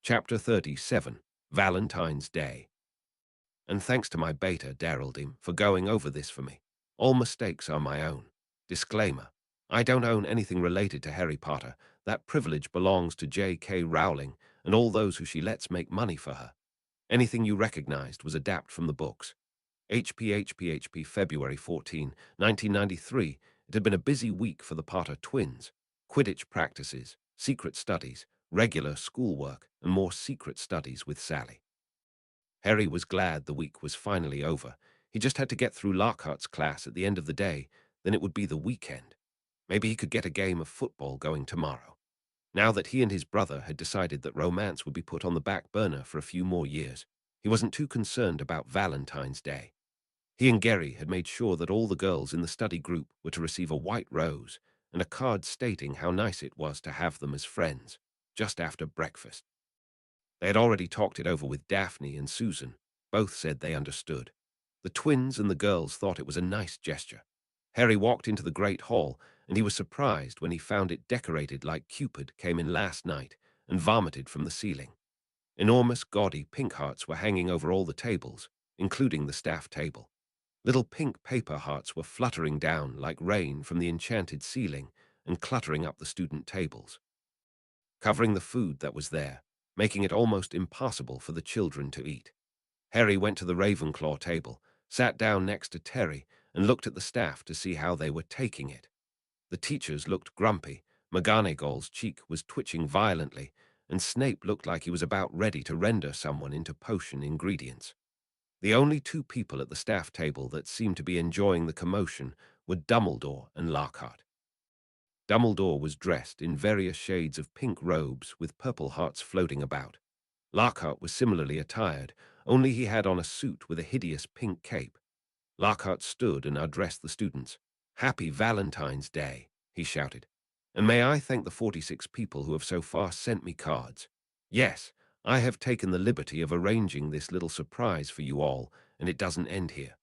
Chapter 37, Valentine's Day. And thanks to my beta, Darreldim, for going over this for me. All mistakes are my own. Disclaimer. I don't own anything related to Harry Potter. That privilege belongs to J.K. Rowling and all those who she lets make money for her. Anything you recognized was adapted from the books. HPHPHP February 14, 1993. It had been a busy week for the Potter twins. Quidditch practices, secret studies, regular schoolwork, and more secret studies with Sally. Harry was glad the week was finally over. He just had to get through Lockhart's class at the end of the day, then it would be the weekend. Maybe he could get a game of football going tomorrow. Now that he and his brother had decided that romance would be put on the back burner for a few more years, he wasn't too concerned about Valentine's Day. He and Gary had made sure that all the girls in the study group were to receive a white rose and a card stating how nice it was to have them as friends, just after breakfast. They had already talked it over with Daphne and Susan. Both said they understood. The twins and the girls thought it was a nice gesture. Harry walked into the great hall, and he was surprised when he found it decorated like Cupid came in last night and vomited from the ceiling. Enormous, gaudy pink hearts were hanging over all the tables, including the staff table. Little pink paper hearts were fluttering down like rain from the enchanted ceiling and cluttering up the student tables, covering the food that was there, making it almost impossible for the children to eat. Harry went to the Ravenclaw table, sat down next to Terry, and looked at the staff to see how they were taking it. The teachers looked grumpy, McGonagall's cheek was twitching violently, and Snape looked like he was about ready to render someone into potion ingredients. The only two people at the staff table that seemed to be enjoying the commotion were Dumbledore and Lockhart. Dumbledore was dressed in various shades of pink robes with purple hearts floating about. Lockhart was similarly attired, only he had on a suit with a hideous pink cape. Lockhart stood and addressed the students. "Happy Valentine's Day," he shouted. "And may I thank the 46 people who have so far sent me cards. Yes, I have taken the liberty of arranging this little surprise for you all, and it doesn't end here."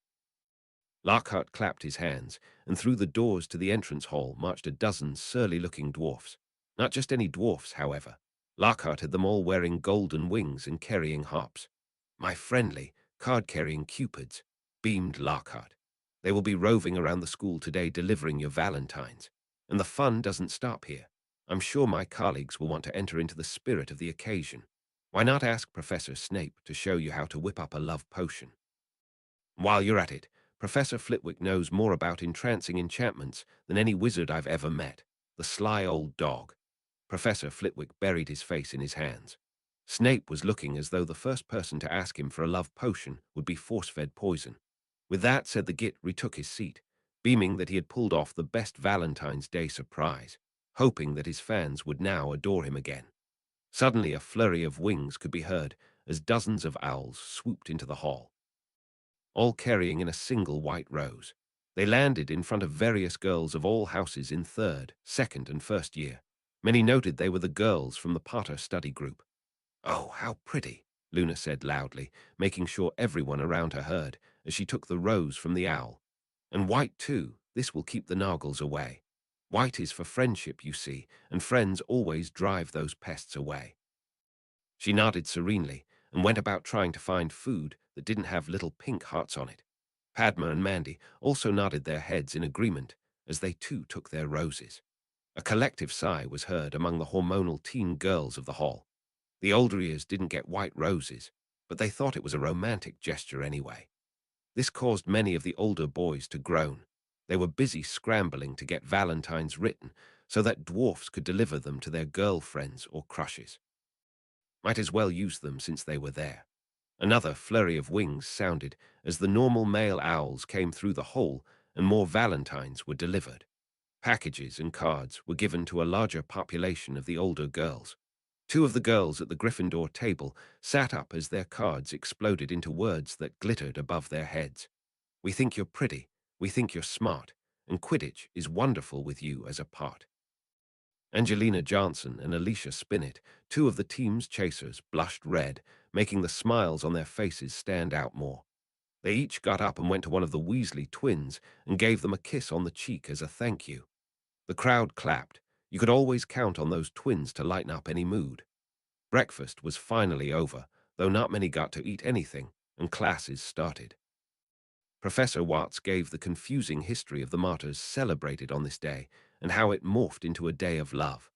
Lockhart clapped his hands, and through the doors to the entrance hall marched a dozen surly-looking dwarfs. Not just any dwarfs, however. Lockhart had them all wearing golden wings and carrying harps. "My friendly, card-carrying cupids," beamed Lockhart. "They will be roving around the school today delivering your valentines. And the fun doesn't stop here. I'm sure my colleagues will want to enter into the spirit of the occasion. Why not ask Professor Snape to show you how to whip up a love potion? While you're at it, Professor Flitwick knows more about entrancing enchantments than any wizard I've ever met. The sly old dog." Professor Flitwick buried his face in his hands. Snape was looking as though the first person to ask him for a love potion would be force-fed poison. With that said, the Git retook his seat, beaming that he had pulled off the best Valentine's Day surprise, hoping that his fans would now adore him again. Suddenly a flurry of wings could be heard as dozens of owls swooped into the hall, all carrying in a single white rose. They landed in front of various girls of all houses in third, second, and first year. Many noted they were the girls from the Potter study group. "Oh, how pretty," Luna said loudly, making sure everyone around her heard, as she took the rose from the owl. "And white, too. This will keep the Nargles away. White is for friendship, you see, and friends always drive those pests away." She nodded serenely and went about trying to find food that didn't have little pink hearts on it. Padma and Mandy also nodded their heads in agreement as they too took their roses. A collective sigh was heard among the hormonal teen girls of the hall. The older ears didn't get white roses, but they thought it was a romantic gesture anyway. This caused many of the older boys to groan. They were busy scrambling to get valentines written so that dwarfs could deliver them to their girlfriends or crushes. Might as well use them since they were there. Another flurry of wings sounded as the normal male owls came through the hole and more valentines were delivered. Packages and cards were given to a larger population of the older girls. Two of the girls at the Gryffindor table sat up as their cards exploded into words that glittered above their heads. "We think you're pretty, we think you're smart, and Quidditch is wonderful with you as a part." Angelina Johnson and Alicia Spinnet, two of the team's chasers, blushed red, making the smiles on their faces stand out more. They each got up and went to one of the Weasley twins and gave them a kiss on the cheek as a thank you. The crowd clapped. You could always count on those twins to lighten up any mood. Breakfast was finally over, though not many got to eat anything, and classes started. Professor Watts gave the confusing history of the martyrs celebrated on this day and how it morphed into a day of love.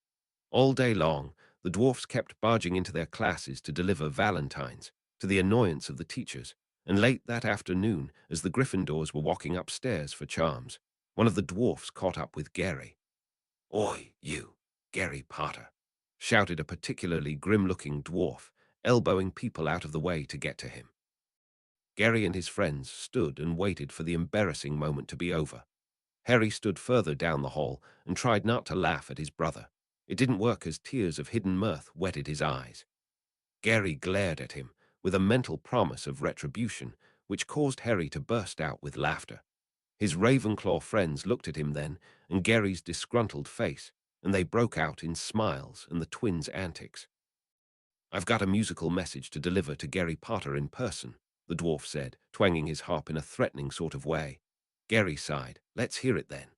All day long, the dwarfs kept barging into their classes to deliver valentines, to the annoyance of the teachers, and late that afternoon, as the Gryffindors were walking upstairs for charms, one of the dwarfs caught up with Gary. "Oi, you, Gary Potter," shouted a particularly grim-looking dwarf, elbowing people out of the way to get to him. Gary and his friends stood and waited for the embarrassing moment to be over. Harry stood further down the hall and tried not to laugh at his brother. It didn't work as tears of hidden mirth wetted his eyes. Gary glared at him with a mental promise of retribution, which caused Harry to burst out with laughter. His Ravenclaw friends looked at him then, and Gary's disgruntled face, and they broke out in smiles and the twins' antics. "I've got a musical message to deliver to Gary Potter in person," the dwarf said, twanging his harp in a threatening sort of way. Gary sighed. "Let's hear it then."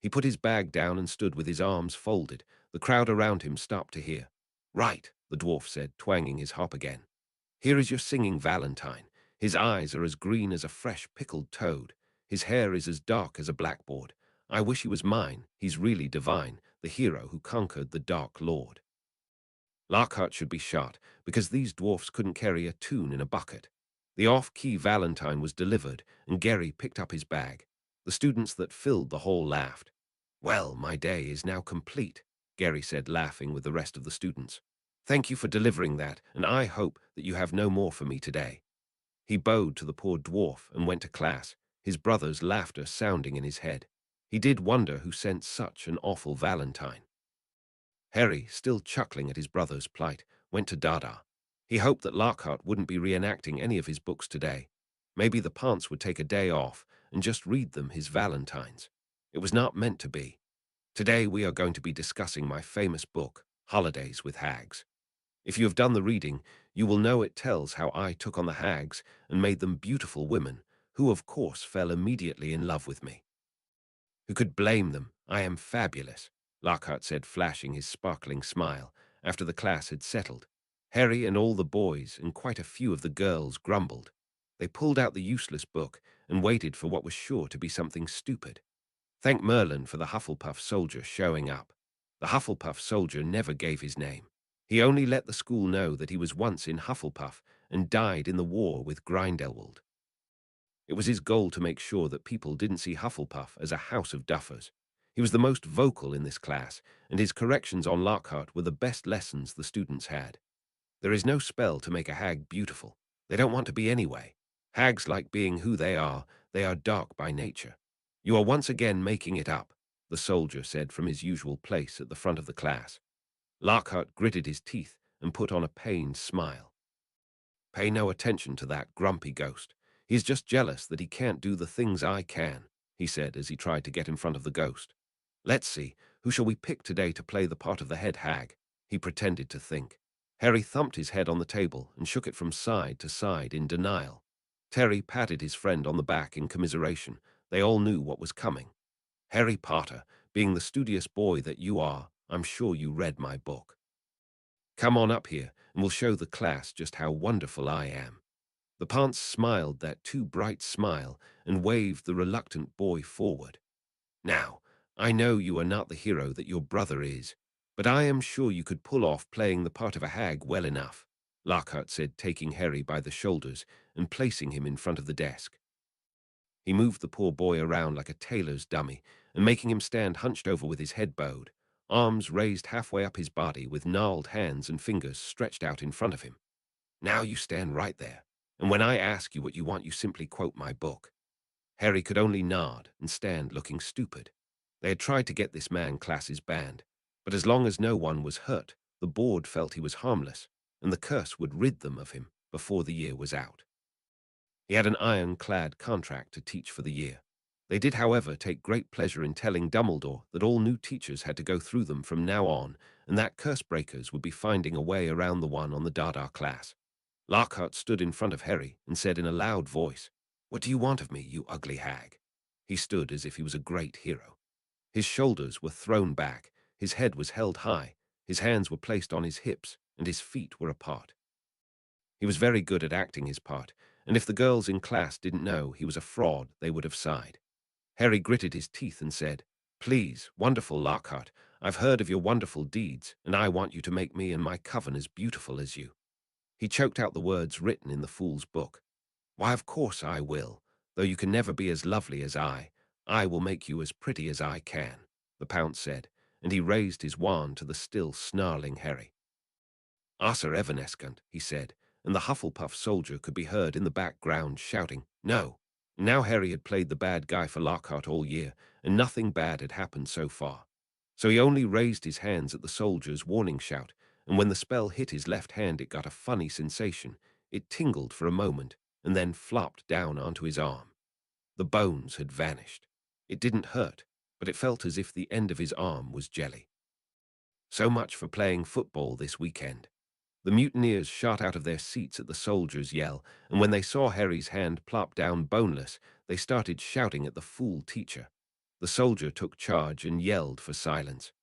He put his bag down and stood with his arms folded. The crowd around him stopped to hear. "Right," the dwarf said, twanging his harp again. "Here is your singing Valentine. His eyes are as green as a fresh pickled toad. His hair is as dark as a blackboard. I wish he was mine. He's really divine, the hero who conquered the Dark Lord." Lockhart should be shot, because these dwarfs couldn't carry a tune in a bucket. The off-key Valentine was delivered, and Gary picked up his bag. The students that filled the hall laughed. "Well, my day is now complete," Gary said, laughing with the rest of the students. "Thank you for delivering that, and I hope that you have no more for me today." He bowed to the poor dwarf and went to class, his brother's laughter sounding in his head. He did wonder who sent such an awful Valentine. Harry, still chuckling at his brother's plight, went to Dada. He hoped that Lockhart wouldn't be reenacting any of his books today. Maybe the Ponce would take a day off and just read them his Valentines. It was not meant to be. Today we are going to be discussing my famous book, Holidays with Hags. If you have done the reading, you will know it tells how I took on the hags and made them beautiful women, who of course fell immediately in love with me. Who could blame them? I am fabulous, Lockhart said, flashing his sparkling smile, after the class had settled. Harry and all the boys and quite a few of the girls grumbled. They pulled out the useless book and waited for what was sure to be something stupid. Thank Merlin for the Hufflepuff soldier showing up. The Hufflepuff soldier never gave his name. He only let the school know that he was once in Hufflepuff and died in the war with Grindelwald. It was his goal to make sure that people didn't see Hufflepuff as a house of duffers. He was the most vocal in this class, and his corrections on Lockhart were the best lessons the students had. There is no spell to make a hag beautiful. They don't want to be anyway. Hags like being who they are dark by nature. You are once again making it up, the soldier said from his usual place at the front of the class. Lockhart gritted his teeth and put on a pained smile. "Pay no attention to that grumpy ghost. He's just jealous that he can't do the things I can," he said as he tried to get in front of the ghost. "Let's see, who shall we pick today to play the part of the head hag?" he pretended to think. Harry thumped his head on the table and shook it from side to side in denial. Terry patted his friend on the back in commiseration. They all knew what was coming. "Harry Potter, being the studious boy that you are, I'm sure you read my book. Come on up here, and we'll show the class just how wonderful I am." The Ponce smiled that too bright smile and waved the reluctant boy forward. "Now, I know you are not the hero that your brother is, but I am sure you could pull off playing the part of a hag well enough," Lockhart said, taking Harry by the shoulders and placing him in front of the desk. He moved the poor boy around like a tailor's dummy and making him stand hunched over with his head bowed, arms raised halfway up his body with gnarled hands and fingers stretched out in front of him. "Now you stand right there, and when I ask you what you want, you simply quote my book." Harry could only nod and stand looking stupid. They had tried to get this man classes banned, but as long as no one was hurt, the board felt he was harmless, and the curse would rid them of him before the year was out. He had an ironclad contract to teach for the year. They did, however, take great pleasure in telling Dumbledore that all new teachers had to go through them from now on, and that curse breakers would be finding a way around the one on the Dada class. Lockhart stood in front of Harry and said in a loud voice, "What do you want of me, you ugly hag?" He stood as if he was a great hero. His shoulders were thrown back, his head was held high, his hands were placed on his hips, and his feet were apart. He was very good at acting his part, and if the girls in class didn't know he was a fraud, they would have sighed. Harry gritted his teeth and said, "Please, wonderful Lockhart, I've heard of your wonderful deeds, and I want you to make me and my coven as beautiful as you." He choked out the words written in the fool's book. "Why, of course I will. Though you can never be as lovely as I will make you as pretty as I can," the Pounce said, and he raised his wand to the still snarling Harry. "Arthur Evanescent," he said, and the Hufflepuff soldier could be heard in the background shouting, "No." Now Harry had played the bad guy for Lockhart all year, and nothing bad had happened so far. So he only raised his hands at the soldier's warning shout, and when the spell hit his left hand it got a funny sensation. It tingled for a moment, and then flopped down onto his arm. The bones had vanished. It didn't hurt, but it felt as if the end of his arm was jelly. So much for playing football this weekend. The mutineers shot out of their seats at the soldier's yell, and when they saw Harry's hand plop down boneless, they started shouting at the fool teacher. The soldier took charge and yelled for silence.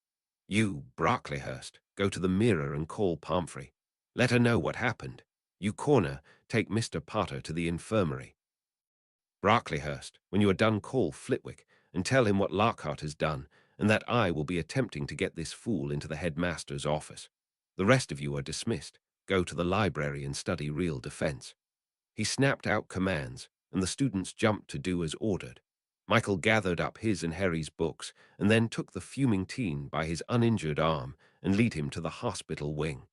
"You, Brocklehurst, go to the mirror and call Pomfrey. Let her know what happened. You, Corner, take Mr. Potter to the infirmary. Brocklehurst, when you are done, call Flitwick and tell him what Lockhart has done, and that I will be attempting to get this fool into the headmaster's office. The rest of you are dismissed. Go to the library and study real defense." He snapped out commands, and the students jumped to do as ordered. Michael gathered up his and Harry's books, and then took the fuming teen by his uninjured arm and led him to the hospital wing.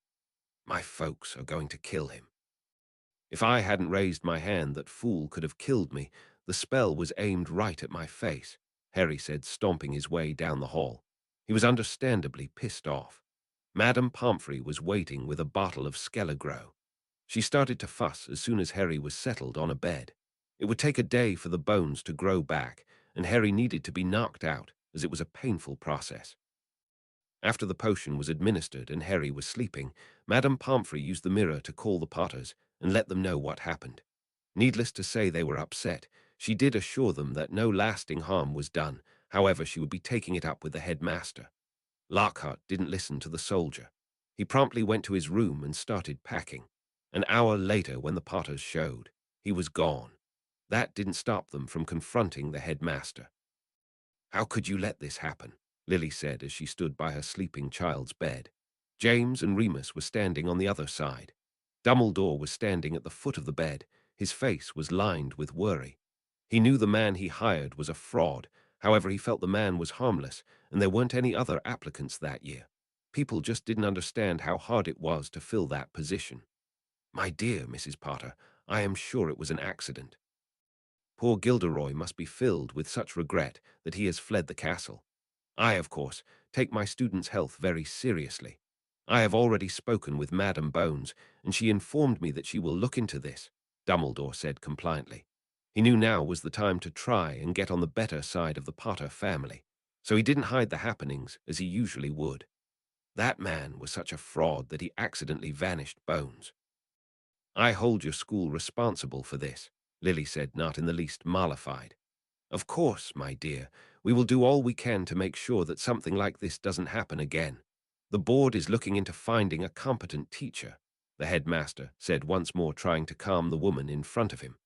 "My folks are going to kill him." If I hadn't raised my hand, that fool could have killed me. The spell was aimed right at my face, Harry said, stomping his way down the hall. He was understandably pissed off. Madame Pomfrey was waiting with a bottle of Skelligro. She started to fuss as soon as Harry was settled on a bed. It would take a day for the bones to grow back, and Harry needed to be knocked out, as it was a painful process. After the potion was administered and Harry was sleeping, Madame Pomfrey used the mirror to call the Potters and let them know what happened. Needless to say, they were upset. She did assure them that no lasting harm was done. However, she would be taking it up with the headmaster. Lockhart didn't listen to the soldier. He promptly went to his room and started packing. An hour later, when the Potters showed, he was gone. That didn't stop them from confronting the headmaster. "How could you let this happen?" Lily said as she stood by her sleeping child's bed. James and Remus were standing on the other side. Dumbledore was standing at the foot of the bed. His face was lined with worry. He knew the man he hired was a fraud. However, he felt the man was harmless, and there weren't any other applicants that year. People just didn't understand how hard it was to fill that position. "My dear Mrs. Potter, I am sure it was an accident." Poor Gilderoy must be filled with such regret that he has fled the castle. I, of course, take my student's health very seriously. I have already spoken with Madame Bones, and she informed me that she will look into this, Dumbledore said compliantly. He knew now was the time to try and get on the better side of the Potter family, so he didn't hide the happenings as he usually would. That man was such a fraud that he accidentally vanished Bones. "I hold your school responsible for this," Lily said, not in the least mollified. "Of course, my dear, we will do all we can to make sure that something like this doesn't happen again. The board is looking into finding a competent teacher," the headmaster said, once more trying to calm the woman in front of him.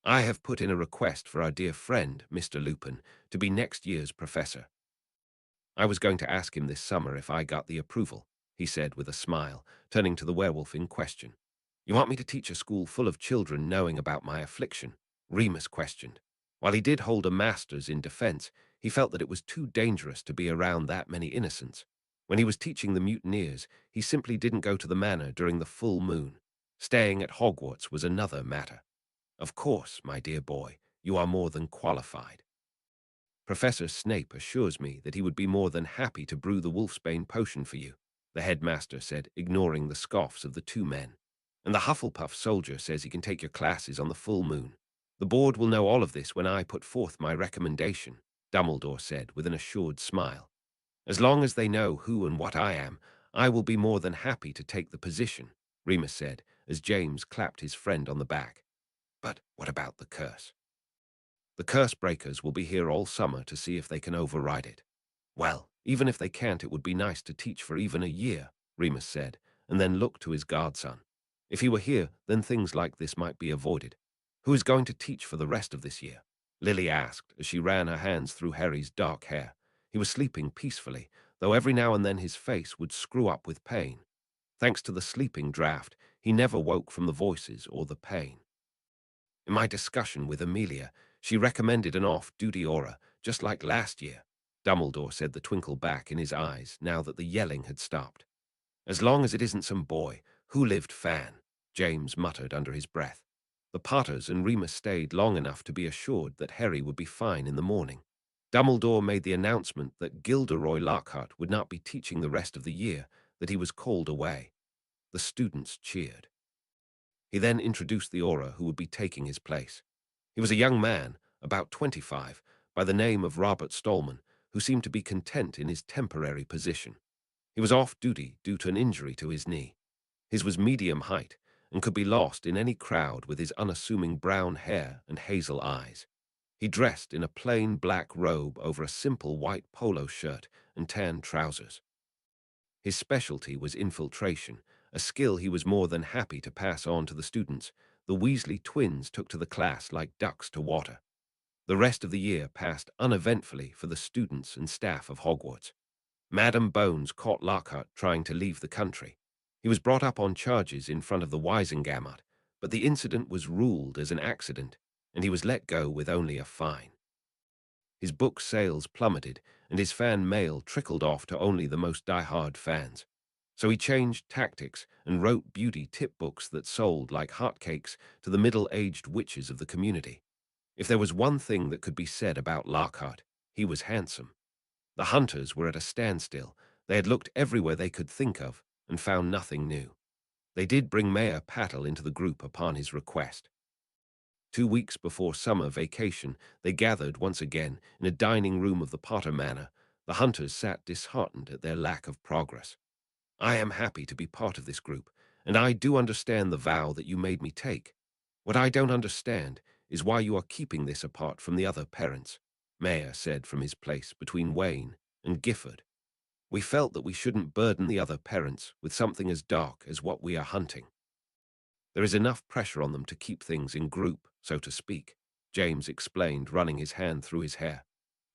"I have put in a request for our dear friend, Mr. Lupin, to be next year's professor. I was going to ask him this summer if I got the approval," he said with a smile, turning to the werewolf in question. "You want me to teach a school full of children knowing about my affliction?" Remus questioned. While he did hold a master's in defense, he felt that it was too dangerous to be around that many innocents. When he was teaching the mutineers, he simply didn't go to the manor during the full moon. Staying at Hogwarts was another matter. "Of course, my dear boy, you are more than qualified. Professor Snape assures me that he would be more than happy to brew the wolfsbane potion for you," the headmaster said, ignoring the scoffs of the two men. "And the Hufflepuff soldier says he can take your classes on the full moon. The board will know all of this when I put forth my recommendation," Dumbledore said with an assured smile. "As long as they know who and what I am, I will be more than happy to take the position," Remus said, as James clapped his friend on the back. "But what about the curse?" "The curse breakers will be here all summer to see if they can override it." "Well, even if they can't, it would be nice to teach for even a year," Remus said, and then looked to his godson. If he were here, then things like this might be avoided. Who is going to teach for the rest of this year? Lily asked as she ran her hands through Harry's dark hair. He was sleeping peacefully, though every now and then his face would screw up with pain. Thanks to the sleeping draught, he never woke from the voices or the pain. In my discussion with Amelia, she recommended an off-duty aura, just like last year. Dumbledore said, the twinkle back in his eyes now that the yelling had stopped. As long as it isn't some boy who lived Fan, James muttered under his breath. The Potters and Remus stayed long enough to be assured that Harry would be fine in the morning. Dumbledore made the announcement that Gilderoy Lockhart would not be teaching the rest of the year, that he was called away. The students cheered. He then introduced the aura who would be taking his place. He was a young man, about 25, by the name of Robert Stallman, who seemed to be content in his temporary position. He was off duty due to an injury to his knee. His was medium height and could be lost in any crowd with his unassuming brown hair and hazel eyes. He dressed in a plain black robe over a simple white polo shirt and tan trousers. His specialty was infiltration, a skill he was more than happy to pass on to the students. The Weasley twins took to the class like ducks to water. The rest of the year passed uneventfully for the students and staff of Hogwarts. Madam Bones caught Lockhart trying to leave the country. He was brought up on charges in front of the Wisengamot, but the incident was ruled as an accident, and he was let go with only a fine. His book sales plummeted, and his fan mail trickled off to only the most die-hard fans. So he changed tactics and wrote beauty tip books that sold like hotcakes to the middle-aged witches of the community. If there was one thing that could be said about Lockhart, he was handsome. The hunters were at a standstill. They had looked everywhere they could think of and found nothing new. They did bring Mayor Patel into the group upon his request. 2 weeks before summer vacation, they gathered once again in a dining room of the Potter Manor. The hunters sat disheartened at their lack of progress. I am happy to be part of this group, and I do understand the vow that you made me take. What I don't understand is why you are keeping this apart from the other parents, Mayor said from his place between Wayne and Gifford. We felt that we shouldn't burden the other parents with something as dark as what we are hunting. There is enough pressure on them to keep things in group, so to speak, James explained, running his hand through his hair.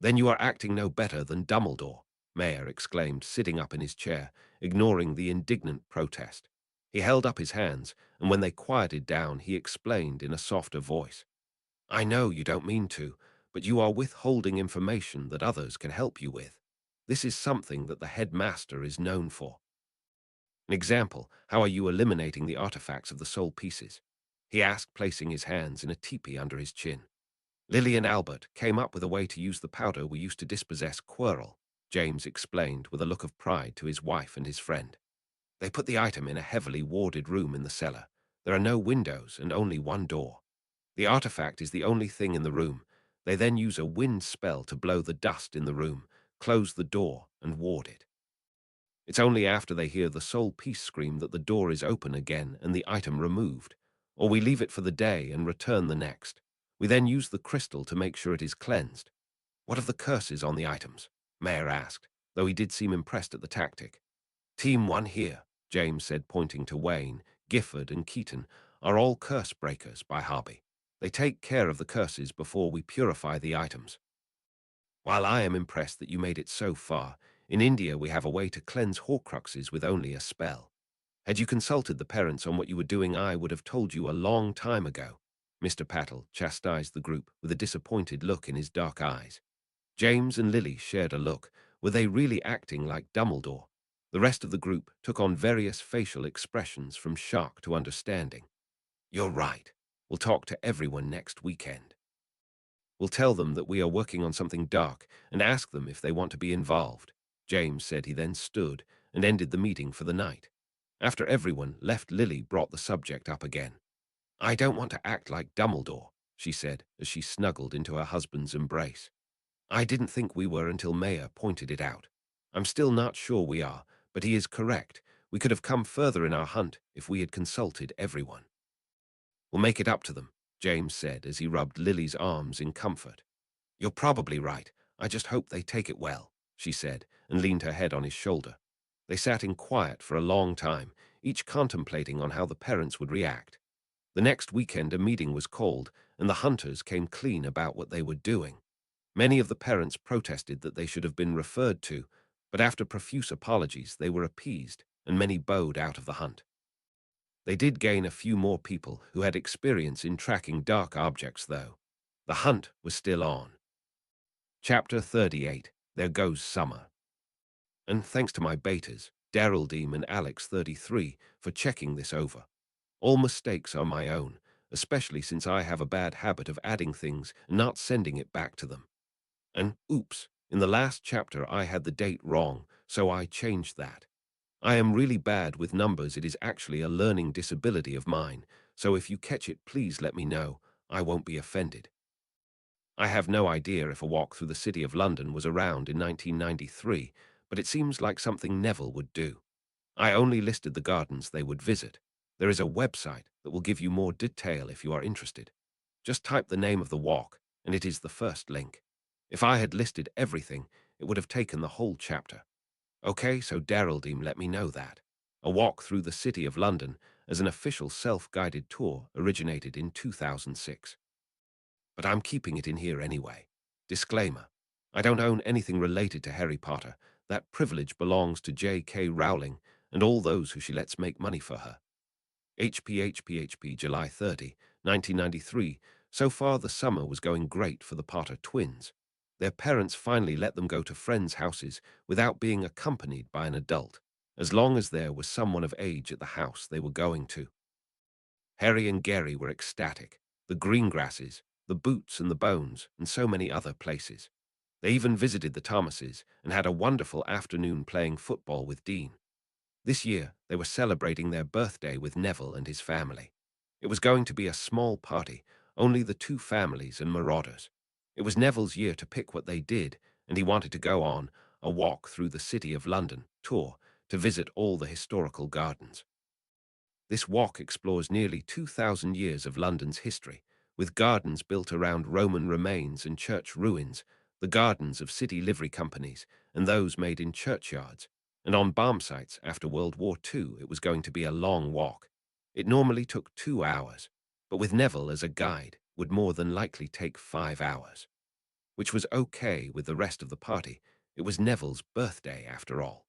Then you are acting no better than Dumbledore, Mayor exclaimed, sitting up in his chair, ignoring the indignant protest. He held up his hands, and when they quieted down, he explained in a softer voice. I know you don't mean to, but you are withholding information that others can help you with. This is something that the headmaster is known for. An example, how are you eliminating the artifacts of the soul pieces? He asked, placing his hands in a teepee under his chin. Lily and Albert came up with a way to use the powder we used to dispossess Quirrell, James explained with a look of pride to his wife and his friend. They put the item in a heavily warded room in the cellar. There are no windows and only one door. The artifact is the only thing in the room. They then use a wind spell to blow the dust in the room, close the door, and ward it. It's only after they hear the soul piece scream that the door is open again and the item removed, or we leave it for the day and return the next. We then use the crystal to make sure it is cleansed. What of the curses on the items? Mayor asked, though he did seem impressed at the tactic. Team 1 here, James said, pointing to Wayne. Gifford and Keaton are all curse breakers by hobby. They take care of the curses before we purify the items. While I am impressed that you made it so far, in India we have a way to cleanse Horcruxes with only a spell. Had you consulted the parents on what you were doing, I would have told you a long time ago. Mr. Patel chastised the group with a disappointed look in his dark eyes. James and Lily shared a look. Were they really acting like Dumbledore? The rest of the group took on various facial expressions from shock to understanding. You're right. We'll talk to everyone next weekend. We'll tell them that we are working on something dark and ask them if they want to be involved, James said. He then stood and ended the meeting for the night. After everyone left, Lily brought the subject up again. I don't want to act like Dumbledore, she said as she snuggled into her husband's embrace. I didn't think we were until Mayor pointed it out. I'm still not sure we are, but he is correct. We could have come further in our hunt if we had consulted everyone. We'll make it up to them, James said as he rubbed Lily's arms in comfort. You're probably right. I just hope they take it well, she said, and leaned her head on his shoulder. They sat in quiet for a long time, each contemplating on how the parents would react. The next weekend, a meeting was called, and the hunters came clean about what they were doing. Many of the parents protested that they should have been referred to, but after profuse apologies, they were appeased, and many bowed out of the hunt. They did gain a few more people who had experience in tracking dark objects, though. The hunt was still on. Chapter 38. There Goes Summer. And thanks to my betas, Darreldeem and Alex33, for checking this over. All mistakes are my own, especially since I have a bad habit of adding things and not sending it back to them. And oops, in the last chapter I had the date wrong, so I changed that. I am really bad with numbers. It is actually a learning disability of mine, so if you catch it, please let me know. I won't be offended. I have no idea if a walk through the city of London was around in 1993, but it seems like something Neville would do. I only listed the gardens they would visit. There is a website that will give you more detail if you are interested. Just type the name of the walk, and it is the first link. If I had listed everything, it would have taken the whole chapter. Okay, so Darreldeem let me know that. A walk through the city of London as an official self-guided tour originated in 2006. But I'm keeping it in here anyway. Disclaimer. I don't own anything related to Harry Potter. That privilege belongs to J.K. Rowling and all those who she lets make money for her. HPHPHP July 30, 1993. So far the summer was going great for the Potter twins. Their parents finally let them go to friends' houses without being accompanied by an adult, as long as there was someone of age at the house they were going to. Harry and Gary were ecstatic. The green grasses, the boots and the bones, and so many other places. They even visited the Thomases and had a wonderful afternoon playing football with Dean. This year, they were celebrating their birthday with Neville and his family. It was going to be a small party, only the two families and Marauders. It was Neville's year to pick what they did, and he wanted to go on a walk through the City of London tour to visit all the historical gardens. This walk explores nearly 2,000 years of London's history, with gardens built around Roman remains and church ruins, the gardens of city livery companies, and those made in churchyards. And on bomb sites after World War II, it was going to be a long walk. It normally took 2 hours, but with Neville as a guide, would more than likely take 5 hours. Which was okay with the rest of the party. It was Neville's birthday after all.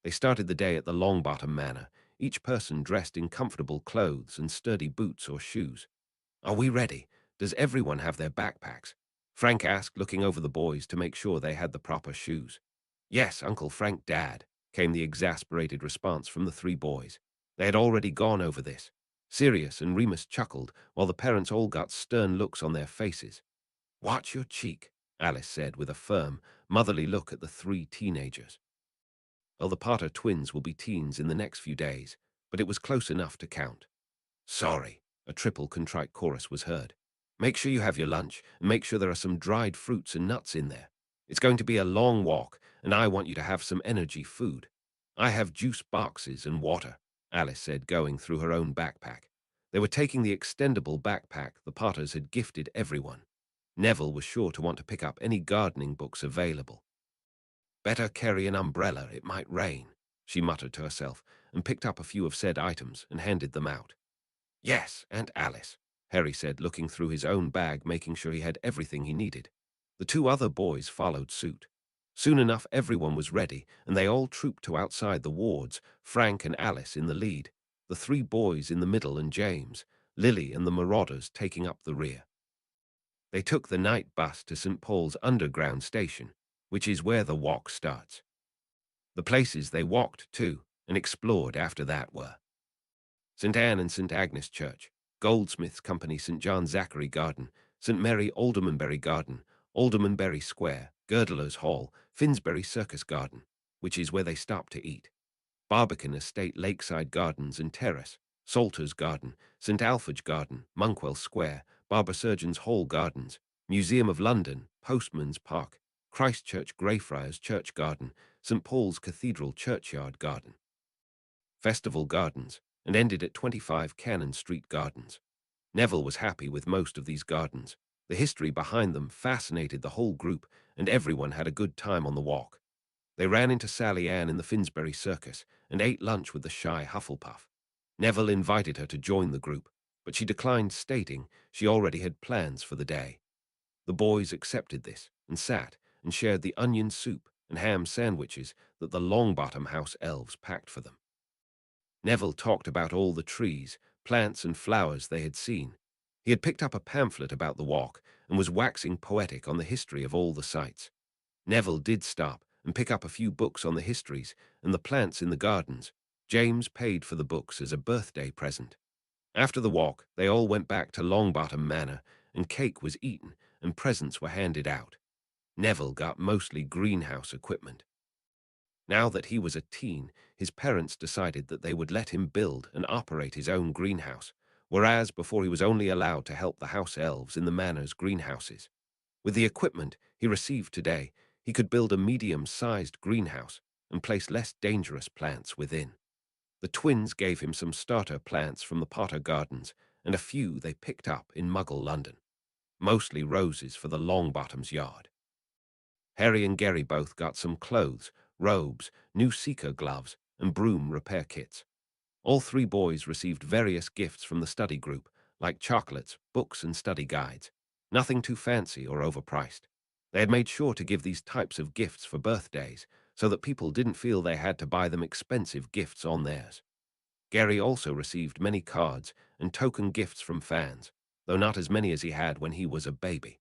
They started the day at the Longbottom Manor, each person dressed in comfortable clothes and sturdy boots or shoes. Are we ready? Does everyone have their backpacks? Frank asked, looking over the boys to make sure they had the proper shoes. Yes, Uncle Frank, Dad, came the exasperated response from the three boys. They had already gone over this. Sirius and Remus chuckled, while the parents all got stern looks on their faces. Watch your cheek, Alice said with a firm, motherly look at the three teenagers. Well, the Potter twins will be teens in the next few days, but it was close enough to count. Sorry, a triple contrite chorus was heard. Make sure you have your lunch, and make sure there are some dried fruits and nuts in there. It's going to be a long walk, and I want you to have some energy food. I have juice boxes and water, Alice said, going through her own backpack. They were taking the extendable backpack the Potters had gifted everyone. Neville was sure to want to pick up any gardening books available. Better carry an umbrella, it might rain, she muttered to herself, and picked up a few of said items and handed them out. Yes, Aunt Alice, Harry said, looking through his own bag, making sure he had everything he needed. The two other boys followed suit. Soon enough, everyone was ready, and they all trooped to outside the wards, Frank and Alice in the lead, the three boys in the middle and James, Lily and the Marauders taking up the rear. They took the night bus to St. Paul's Underground Station, which is where the walk starts. The places they walked to and explored after that were St. Anne and St. Agnes Church, Goldsmiths Company St. John Zachary Garden, St. Mary Aldermanbury Garden, Aldermanbury Square, Girdler's Hall, Finsbury Circus Garden, which is where they stopped to eat, Barbican Estate Lakeside Gardens and Terrace, Salter's Garden, St. Alphege Garden, Monkwell Square, Barber Surgeons Hall Gardens, Museum of London, Postman's Park, Christchurch Greyfriars Church Garden, St. Paul's Cathedral Churchyard Garden, Festival Gardens, and ended at 25 Cannon Street Gardens. Neville was happy with most of these gardens. The history behind them fascinated the whole group, and everyone had a good time on the walk. They ran into Sally Ann in the Finsbury Circus and ate lunch with the shy Hufflepuff. Neville invited her to join the group, but she declined, stating she already had plans for the day. The boys accepted this and sat and shared the onion soup and ham sandwiches that the Longbottom House elves packed for them. Neville talked about all the trees, plants, and flowers they had seen. He had picked up a pamphlet about the walk and was waxing poetic on the history of all the sites. Neville did stop and pick up a few books on the histories and the plants in the gardens. James paid for the books as a birthday present. After the walk, they all went back to Longbottom Manor, and cake was eaten and presents were handed out. Neville got mostly greenhouse equipment. Now that he was a teen, his parents decided that they would let him build and operate his own greenhouse, whereas before he was only allowed to help the house elves in the manor's greenhouses. With the equipment he received today, he could build a medium-sized greenhouse and place less dangerous plants within. The twins gave him some starter plants from the Potter Gardens and a few they picked up in Muggle London, mostly roses for the Longbottom's yard. Harry and Gary both got some clothes, robes, new seeker gloves, and broom repair kits. All three boys received various gifts from the study group, like chocolates, books, and study guides. Nothing too fancy or overpriced. They had made sure to give these types of gifts for birthdays, so that people didn't feel they had to buy them expensive gifts on theirs. Gary also received many cards and token gifts from fans, though not as many as he had when he was a baby.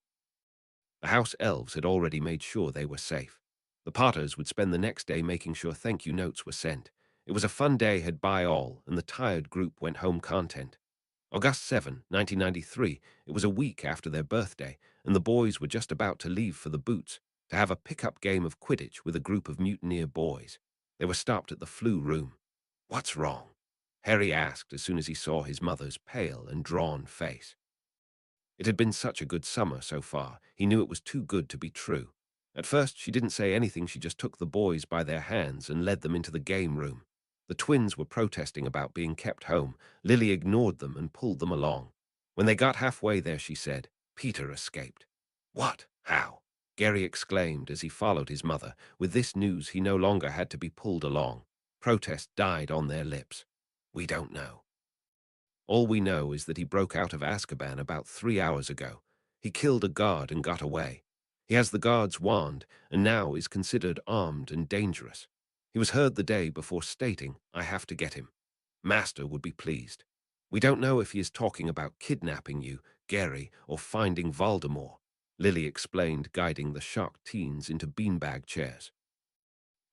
The house elves had already made sure they were safe. The Potters would spend the next day making sure thank you notes were sent. It was a fun day had by all, and the tired group went home content. August 7, 1993, it was a week after their birthday, and the boys were just about to leave for the Boots to have a pickup game of Quidditch with a group of mutineer boys. They were stopped at the flu room. "What's wrong?" Harry asked as soon as he saw his mother's pale and drawn face. It had been such a good summer so far, he knew it was too good to be true. At first, she didn't say anything, she just took the boys by their hands and led them into the game room. The twins were protesting about being kept home. Lily ignored them and pulled them along. When they got halfway there, she said, "Peter escaped." "What? How?" Gary exclaimed as he followed his mother. With this news, he no longer had to be pulled along. Protest died on their lips. "We don't know. All we know is that he broke out of Azkaban about 3 hours ago. He killed a guard and got away. He has the guard's wand and now is considered armed and dangerous. He was heard the day before stating, 'I have to get him.' Master would be pleased. We don't know if he is talking about kidnapping you, Gary, or finding Voldemort," Lily explained, guiding the shocked teens into beanbag chairs.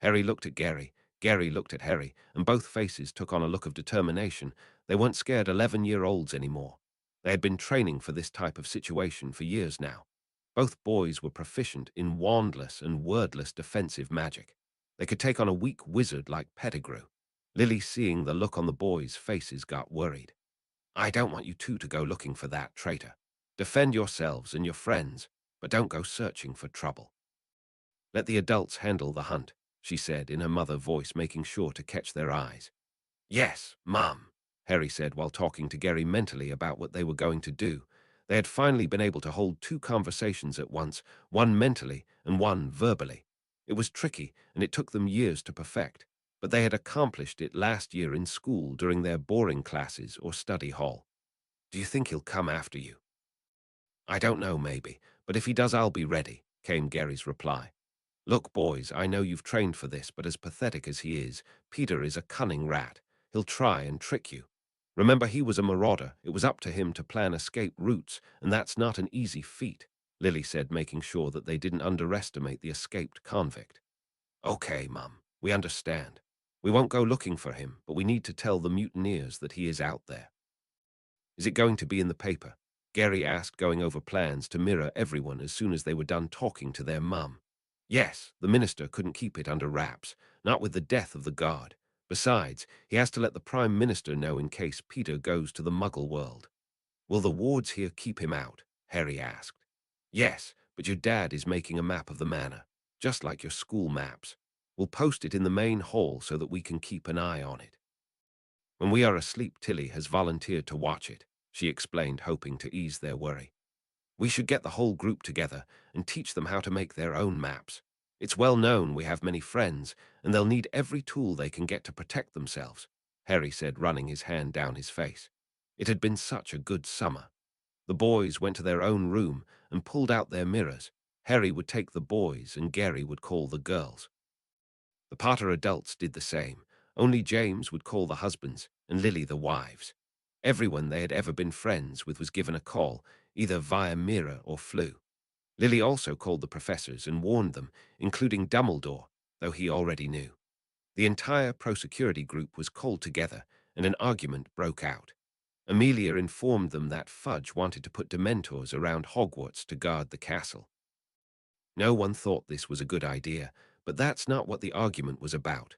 Harry looked at Gary. Gary looked at Harry, and both faces took on a look of determination. They weren't scared 11-year-olds anymore. They had been training for this type of situation for years now. Both boys were proficient in wandless and wordless defensive magic. They could take on a weak wizard like Pettigrew. Lily, seeing the look on the boys' faces, got worried. "I don't want you two to go looking for that traitor. Defend yourselves and your friends, but don't go searching for trouble. Let the adults handle the hunt," she said in her mother voice, making sure to catch their eyes. "Yes, Mum," Harry said while talking to Gary mentally about what they were going to do. They had finally been able to hold two conversations at once, one mentally and one verbally. It was tricky, and it took them years to perfect, but they had accomplished it last year in school during their boring classes or study hall. "Do you think he'll come after you?" "I don't know, maybe, but if he does, I'll be ready," came Gary's reply. "Look, boys, I know you've trained for this, but as pathetic as he is, Peter is a cunning rat. He'll try and trick you. Remember, he was a marauder. It was up to him to plan escape routes, and that's not an easy feat," Lily said, making sure that they didn't underestimate the escaped convict. "Okay, Mum, we understand. We won't go looking for him, but we need to tell the mutineers that he is out there." "Is it going to be in the paper?" Gary asked, going over plans to mirror everyone as soon as they were done talking to their mum. "Yes, the minister couldn't keep it under wraps, not with the death of the guard. Besides, he has to let the Prime Minister know in case Peter goes to the Muggle world." "Will the wards here keep him out?" Harry asked. "Yes, but your dad is making a map of the manor, just like your school maps. We'll post it in the main hall so that we can keep an eye on it. When we are asleep, Tilly has volunteered to watch it," she explained, hoping to ease their worry. "We should get the whole group together and teach them how to make their own maps. It's well known we have many friends, and they'll need every tool they can get to protect themselves, Harry said, running his hand down his face. It had been such a good summer. The boys went to their own room and pulled out their mirrors. Harry would take the boys and Gary would call the girls. The Potter adults did the same. Only James would call the husbands and Lily the wives. Everyone they had ever been friends with was given a call, either via mirror or flu. Lily also called the professors and warned them, including Dumbledore, though he already knew. The entire pro-security group was called together, and an argument broke out. Amelia informed them that Fudge wanted to put Dementors around Hogwarts to guard the castle. No one thought this was a good idea, but that's not what the argument was about.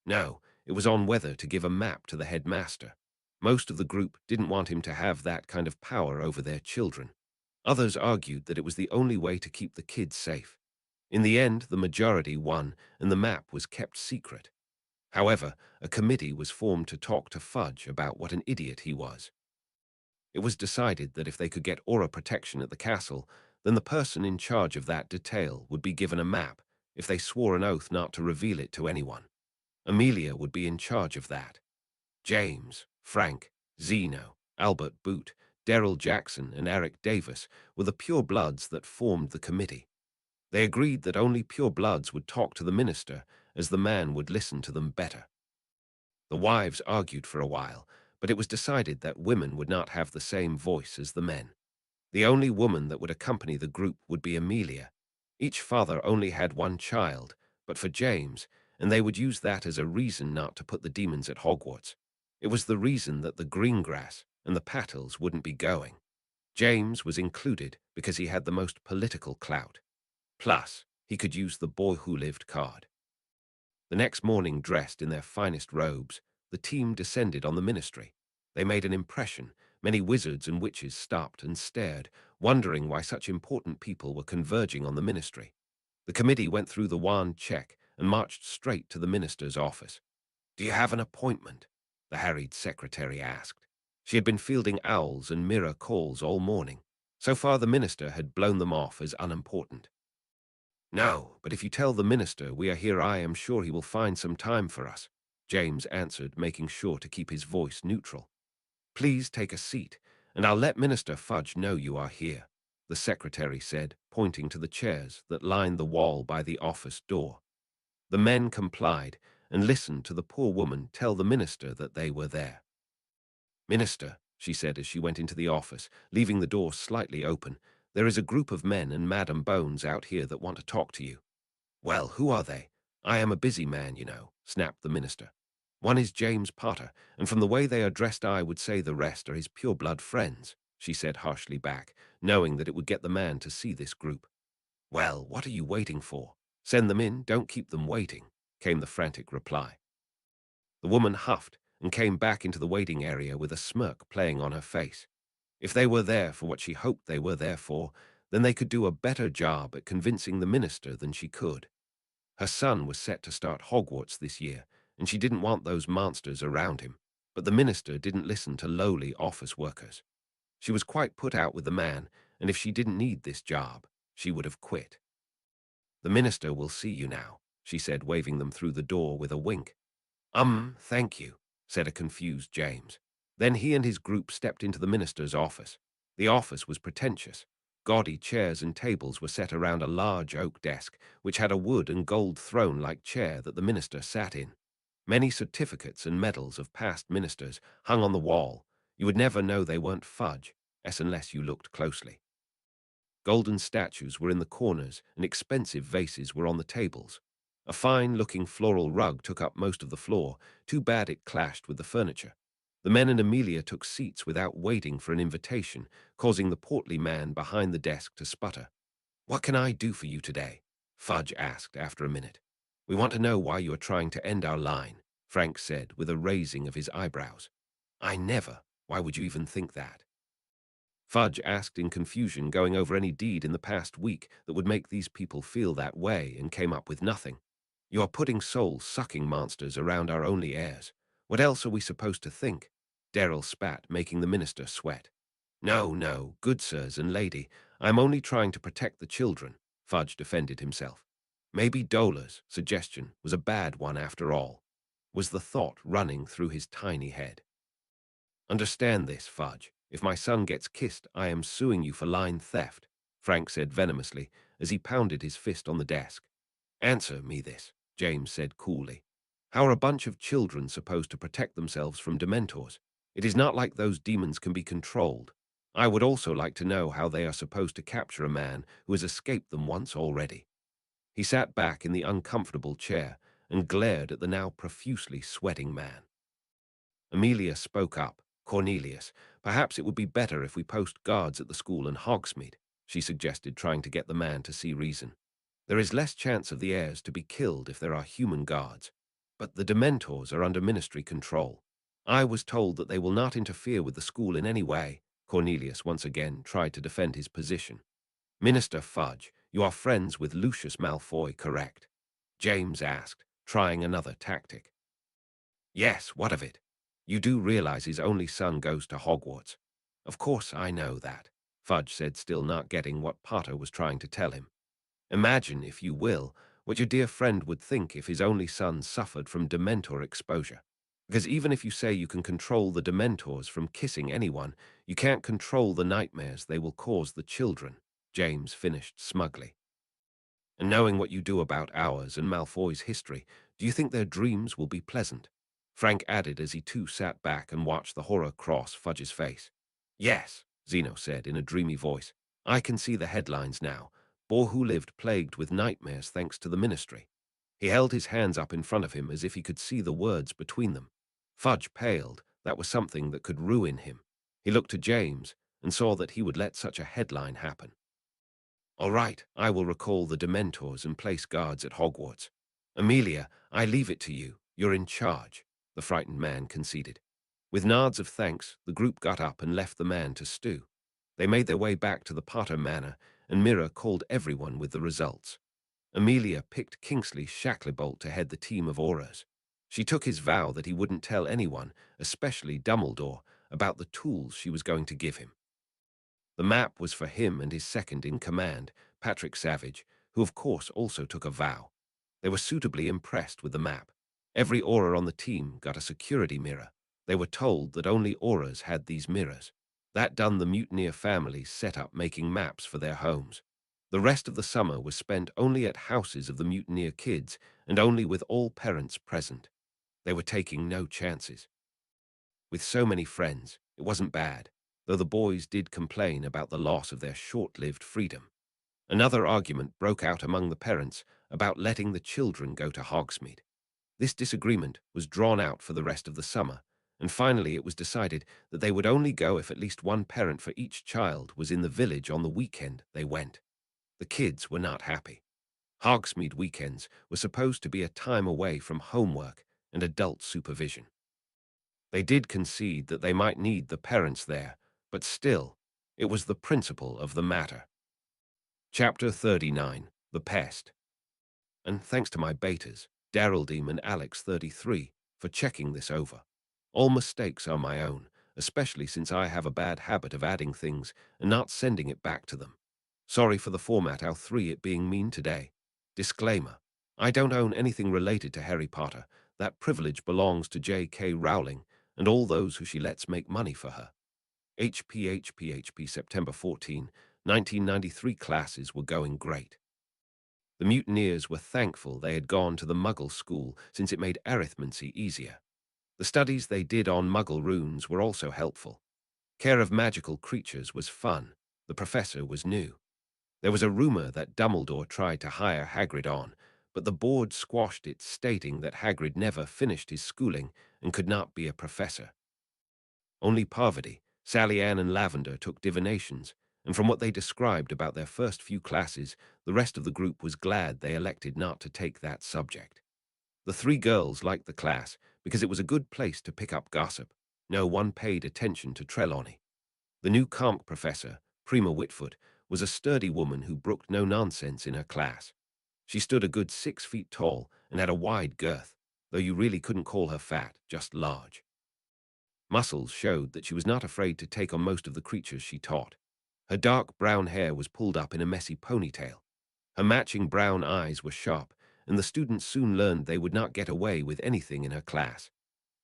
No, it was on whether to give a map to the headmaster. Most of the group didn't want him to have that kind of power over their children. Others argued that it was the only way to keep the kids safe. In the end, the majority won, and the map was kept secret. However, a committee was formed to talk to Fudge about what an idiot he was. It was decided that if they could get aura protection at the castle, then the person in charge of that detail would be given a map if they swore an oath not to reveal it to anyone. Amelia would be in charge of that. James, Frank, Zeno, Albert Boot, Daryl Jackson, and Eric Davis were the purebloods that formed the committee. They agreed that only purebloods would talk to the minister, as the man would listen to them better. The wives argued for a while, but it was decided that women would not have the same voice as the men. The only woman that would accompany the group would be Amelia. Each father only had one child, but for James, and they would use that as a reason not to put the demons at Hogwarts. It was the reason that the Greengrass and the Patels wouldn't be going. James was included because he had the most political clout. Plus, he could use the boy who lived card. The next morning, dressed in their finest robes, the team descended on the ministry. They made an impression. Many wizards and witches stopped and stared, wondering why such important people were converging on the ministry. The committee went through the wand check and marched straight to the minister's office. "Do you have an appointment?" the harried secretary asked. She had been fielding owls and mirror calls all morning. So far, the minister had blown them off as unimportant. "No, but if you tell the minister we are here, I am sure he will find some time for us," James answered, making sure to keep his voice neutral. "Please take a seat, and I'll let Minister Fudge know you are here," the secretary said, pointing to the chairs that lined the wall by the office door. The men complied and listened to the poor woman tell the minister that they were there. "Minister," she said as she went into the office, leaving the door slightly open, "there is a group of men and Madam Bones out here that want to talk to you." "Well, who are they? I am a busy man, you know," snapped the minister. "One is James Potter, and from the way they are dressed I would say the rest are his pure-blood friends," she said harshly back, knowing that it would get the man to see this group. "Well, what are you waiting for? Send them in, don't keep them waiting," came the frantic reply. The woman huffed and came back into the waiting area with a smirk playing on her face. If they were there for what she hoped they were there for, then they could do a better job at convincing the minister than she could. Her son was set to start Hogwarts this year, and she didn't want those monsters around him, but the minister didn't listen to lowly office workers. She was quite put out with the man, and if she didn't need this job, she would have quit. "The minister will see you now," she said, waving them through the door with a wink. Thank you," said a confused James. Then he and his group stepped into the minister's office. The office was pretentious. Gaudy chairs and tables were set around a large oak desk, which had a wood and gold throne-like chair that the minister sat in. Many certificates and medals of past ministers hung on the wall. You would never know they weren't Fudge, unless you looked closely. Golden statues were in the corners, and expensive vases were on the tables. A fine-looking floral rug took up most of the floor. Too bad it clashed with the furniture. The men and Amelia took seats without waiting for an invitation, causing the portly man behind the desk to sputter. "What can I do for you today?" Fudge asked after a minute. "We want to know why you are trying to end our line," Frank said with a raising of his eyebrows. "I never. Why would you even think that?" Fudge asked in confusion, going over any deed in the past week that would make these people feel that way, and came up with nothing. "You are putting soul-sucking monsters around our only heirs. What else are we supposed to think?" Daryl spat, making the minister sweat. "No, no, good sirs and lady, I am only trying to protect the children," Fudge defended himself. Maybe Dola's suggestion was a bad one after all, was the thought running through his tiny head. Understand this, Fudge. If my son gets kissed, I am suing you for line theft, Frank said venomously as he pounded his fist on the desk. Answer me this, James said coolly. How are a bunch of children supposed to protect themselves from Dementors? It is not like those demons can be controlled. I would also like to know how they are supposed to capture a man who has escaped them once already. He sat back in the uncomfortable chair and glared at the now profusely sweating man. Amelia spoke up. Cornelius, perhaps it would be better if we post guards at the school in Hogsmeade, she suggested, trying to get the man to see reason. There is less chance of the heirs to be killed if there are human guards, but the Dementors are under ministry control. I was told that they will not interfere with the school in any way. Cornelius once again tried to defend his position. Minister Fudge, you are friends with Lucius Malfoy, correct? James asked, trying another tactic. Yes, what of it? You do realize his only son goes to Hogwarts. Of course I know that, Fudge said, still not getting what Potter was trying to tell him. Imagine, if you will, what your dear friend would think if his only son suffered from Dementor exposure. Because even if you say you can control the Dementors from kissing anyone, you can't control the nightmares they will cause the children, James finished smugly. And knowing what you do about ours and Malfoy's history, do you think their dreams will be pleasant? Frank added as he too sat back and watched the horror cross Fudge's face. Yes, Zeno said in a dreamy voice. I can see the headlines now. Boy who lived plagued with nightmares thanks to the ministry. He held his hands up in front of him as if he could see the words between them. Fudge paled. That was something that could ruin him. He looked to James and saw that he would let such a headline happen. All right, I will recall the Dementors and place guards at Hogwarts. Amelia, I leave it to you. You're in charge, the frightened man conceded. With nods of thanks, the group got up and left the man to stew. They made their way back to the Potter Manor, and Mira called everyone with the results. Amelia picked Kingsley Shacklebolt to head the team of Aurors. She took his vow that he wouldn't tell anyone, especially Dumbledore, about the tools she was going to give him. The map was for him and his second-in-command, Patrick Savage, who of course also took a vow. They were suitably impressed with the map. Every Auror on the team got a security mirror. They were told that only Aurors had these mirrors. That done, the Mutineer families set up making maps for their homes. The rest of the summer was spent only at houses of the Mutineer kids and only with all parents present. They were taking no chances. With so many friends, it wasn't bad, though the boys did complain about the loss of their short-lived freedom. Another argument broke out among the parents about letting the children go to Hogsmeade. This disagreement was drawn out for the rest of the summer, and finally it was decided that they would only go if at least one parent for each child was in the village on the weekend they went. The kids were not happy. Hogsmeade weekends were supposed to be a time away from homework and adult supervision. They did concede that they might need the parents there, but still, it was the principle of the matter. Chapter 39, The Pest. And thanks to my betas, Darreldeem and Alex 33, for checking this over. All mistakes are my own, especially since I have a bad habit of adding things and not sending it back to them. Sorry for the format our 3 it being mean today. Disclaimer. I don't own anything related to Harry Potter. That privilege belongs to J.K. Rowling and all those who she lets make money for her. HPHPHP September 14, 1993 classes were going great. The mutineers were thankful they had gone to the Muggle school since it made arithmancy easier. The studies they did on Muggle runes were also helpful. Care of magical creatures was fun. The professor was new. There was a rumor that Dumbledore tried to hire Hagrid on, but the board squashed it, stating that Hagrid never finished his schooling and could not be a professor. Only Parvati, Sally Ann and Lavender took divinations, and from what they described about their first few classes, the rest of the group was glad they elected not to take that subject. The 3 girls liked the class because it was a good place to pick up gossip. No one paid attention to Trelawney. The new Conch professor, Prima Whitfoot, was a sturdy woman who brooked no nonsense in her class. She stood a good 6 feet tall and had a wide girth, though you really couldn't call her fat, just large. Muscles showed that she was not afraid to take on most of the creatures she taught. Her dark brown hair was pulled up in a messy ponytail. Her matching brown eyes were sharp, and the students soon learned they would not get away with anything in her class.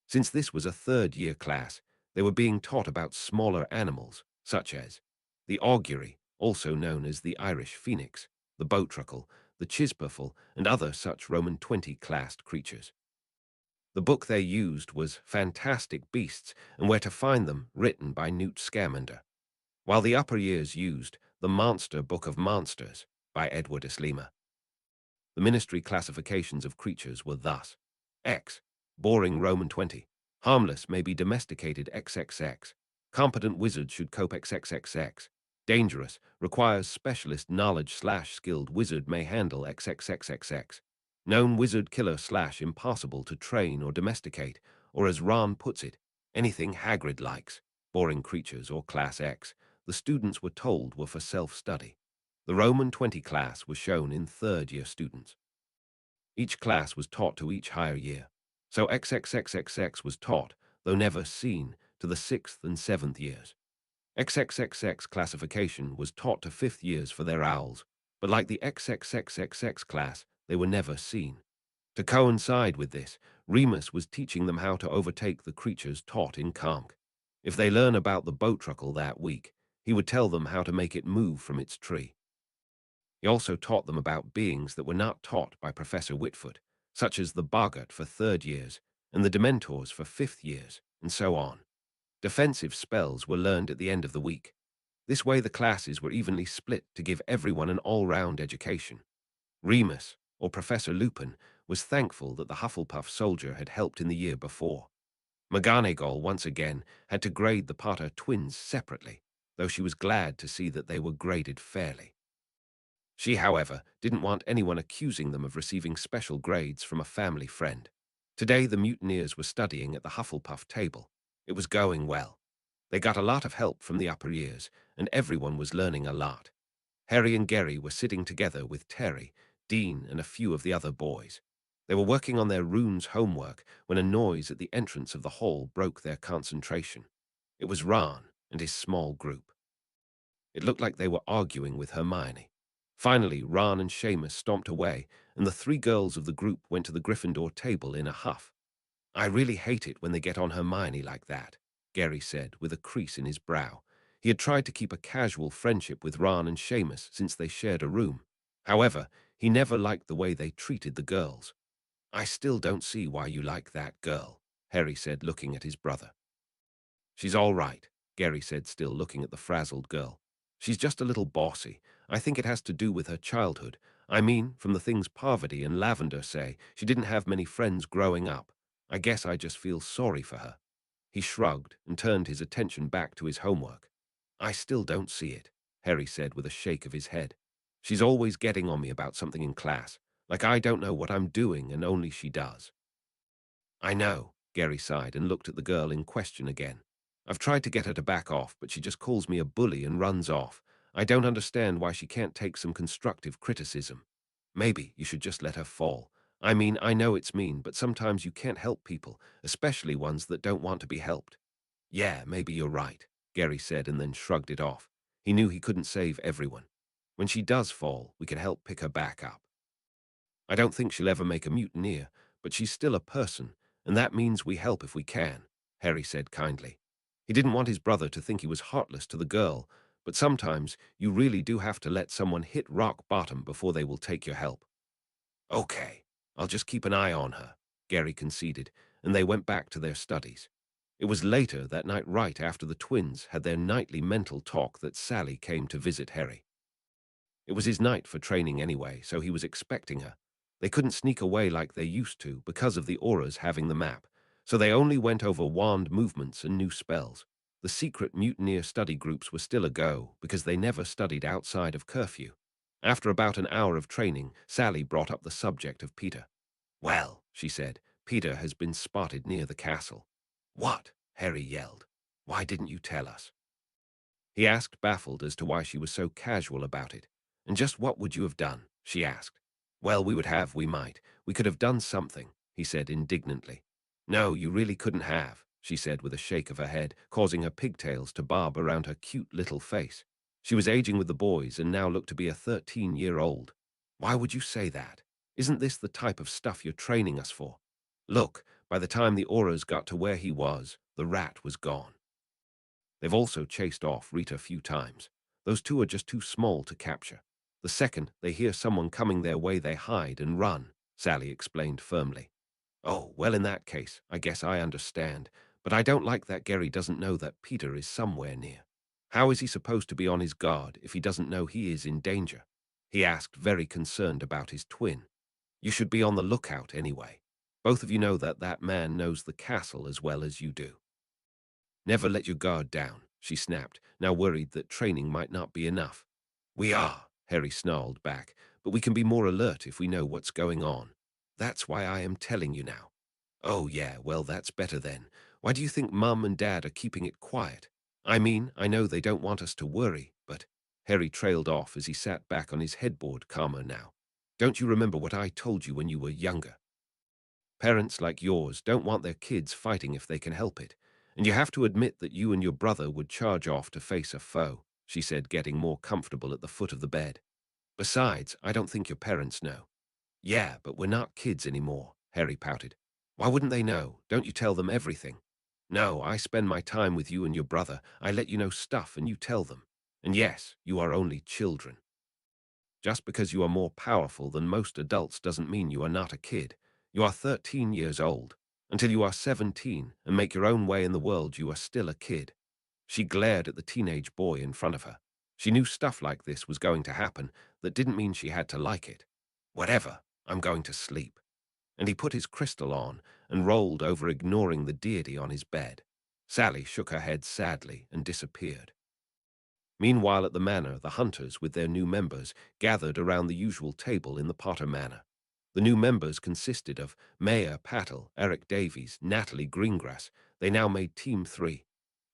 Since this was a third-year class, they were being taught about smaller animals, such as the augury, also known as the Irish phoenix, the boatruckle, the chisperful, and other such Roman 20-classed creatures. The book they used was Fantastic Beasts and Where to Find Them, written by Newt Scamander, while the upper years used The Monster Book of Monsters by Edward Islima. The ministry classifications of creatures were thus: X, boring Roman 20, harmless may be domesticated XXX, competent wizard should cope XXXX, dangerous, requires specialist knowledge/skilled wizard may handle XXXXX, known wizard killer/impossible to train or domesticate, or as Ron puts it, anything Hagrid likes, boring creatures or Class X, the students were told were for self-study. The Roman 20 class was shown in third-year students. Each class was taught to each higher year, so XXXXX was taught, though never seen, to the 6th and 7th years. XXXX classification was taught to 5th years for their owls, but like the XXXXX class, they were never seen. To coincide with this, Remus was teaching them how to overtake the creatures taught in Conch. If they learn about the boatruckle that week, he would tell them how to make it move from its tree. He also taught them about beings that were not taught by Professor Whitfoot, such as the boggart for third years and the dementors for 5th years, and so on. Defensive spells were learned at the end of the week. This way the classes were evenly split to give everyone an all-round education. Remus, or Professor Lupin, was thankful that the Hufflepuff soldier had helped in the year before. McGonagall, once again, had to grade the Potter twins separately, though she was glad to see that they were graded fairly. She, however, didn't want anyone accusing them of receiving special grades from a family friend. Today the mutineers were studying at the Hufflepuff table. It was going well. They got a lot of help from the upper years, and everyone was learning a lot. Harry and Gary were sitting together with Terry, Dean, and a few of the other boys. They were working on their runes homework when a noise at the entrance of the hall broke their concentration. It was Ron and his small group. It looked like they were arguing with Hermione. Finally, Ron and Seamus stomped away, and the 3 girls of the group went to the Gryffindor table in a huff. "I really hate it when they get on Hermione like that," Gary said, with a crease in his brow. He had tried to keep a casual friendship with Ron and Seamus since they shared a room. However, he never liked the way they treated the girls. "I still don't see why you like that girl," Harry said, looking at his brother. "She's all right," Gary said, still looking at the frazzled girl. "She's just a little bossy. I think it has to do with her childhood. I mean, from the things Parvati and Lavender say, she didn't have many friends growing up. I guess I just feel sorry for her." He shrugged and turned his attention back to his homework. "I still don't see it," Harry said with a shake of his head. "She's always getting on me about something in class, like I don't know what I'm doing and only she does." "I know," Gary sighed and looked at the girl in question again. "I've tried to get her to back off, but she just calls me a bully and runs off. I don't understand why she can't take some constructive criticism. Maybe you should just let her fall. I mean, I know it's mean, but sometimes you can't help people, especially ones that don't want to be helped." "Yeah, maybe you're right," Gary said and then shrugged it off. He knew he couldn't save everyone. "When she does fall, we can help pick her back up. I don't think she'll ever make a mutineer, but she's still a person, and that means we help if we can," Harry said kindly. He didn't want his brother to think he was heartless to the girl, but sometimes you really do have to let someone hit rock bottom before they will take your help. "Okay, I'll just keep an eye on her," Gary conceded, and they went back to their studies. It was later that night, right after the twins had their nightly mental talk, that Sally came to visit Harry. It was his night for training anyway, so he was expecting her. They couldn't sneak away like they used to because of the auras having the map, so they only went over wand movements and new spells. The secret mutineer study groups were still a go because they never studied outside of curfew. After about an hour of training, Sally brought up the subject of Peter. "Well," she said, "Peter has been spotted near the castle." "What?" Harry yelled. "Why didn't you tell us?" He asked, baffled as to why she was so casual about it. "And just what would you have done?" she asked. "Well, we might. We could have done something," he said indignantly. "No, you really couldn't have," she said with a shake of her head, causing her pigtails to bob around her cute little face. She was aging with the boys and now looked to be a 13-year-old. Why would you say that? Isn't this the type of stuff you're training us for? Look, by the time the auras got to where he was, the rat was gone. They've also chased off Rita a few times. Those two are just too small to capture. The second they hear someone coming their way, they hide and run, Sally explained firmly. Oh, well, in that case, I guess I understand. But I don't like that Gary doesn't know that Peter is somewhere near. How is he supposed to be on his guard if he doesn't know he is in danger? He asked, very concerned about his twin. You should be on the lookout anyway. Both of you know that that man knows the castle as well as you do. Never let your guard down, she snapped, now worried that training might not be enough. We are, Harry snarled back, but we can be more alert if we know what's going on. That's why I am telling you now. Oh yeah, well that's better then. Why do you think Mum and Dad are keeping it quiet? I mean, I know they don't want us to worry, but Harry trailed off as he sat back on his headboard, calmer now. Don't you remember what I told you when you were younger? Parents like yours don't want their kids fighting if they can help it, and you have to admit that you and your brother would charge off to face a foe, she said, getting more comfortable at the foot of the bed. Besides, I don't think your parents know. Yeah, but we're not kids anymore, Harry pouted. Why wouldn't they know? Don't you tell them everything? No, I spend my time with you and your brother. I let you know stuff and you tell them. And yes, you are only children. Just because you are more powerful than most adults doesn't mean you are not a kid. You are 13 years old. Until you are 17 and make your own way in the world, you are still a kid. She glared at the teenage boy in front of her. She knew stuff like this was going to happen. That didn't mean she had to like it. Whatever, I'm going to sleep. And he put his crystal on and rolled over, ignoring the deity on his bed. Sally shook her head sadly and disappeared. Meanwhile, at the manor, the hunters, with their new members, gathered around the usual table in the Potter Manor. The new members consisted of Mayor Patel, Eric Davies, Natalie Greengrass. They now made Team 3.